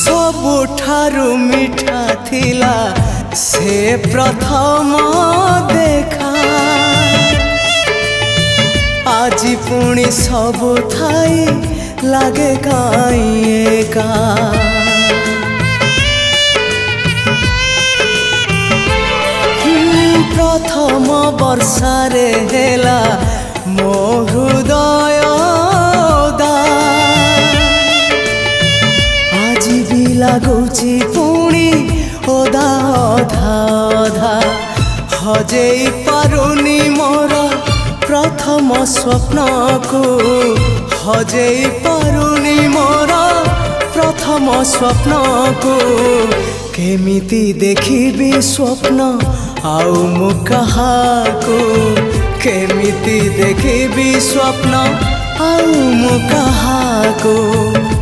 सबुठारु मिठा थिला से प्रथम देखा आज पुणी सबु थाई लागे काई एका प्रथम वर्षारे हेला मो हृदय आज भी लगुची पुणी ओदा अधा अधा हजेई पारुनी मोर प्रथम स्वप्न को हजेई पारुनी मोर प्रथम स्वप्न को केमिति देखिबी स्वप्न आउ मु कहाको केमिति देखिबी स्वप्न आउ मु कहाको।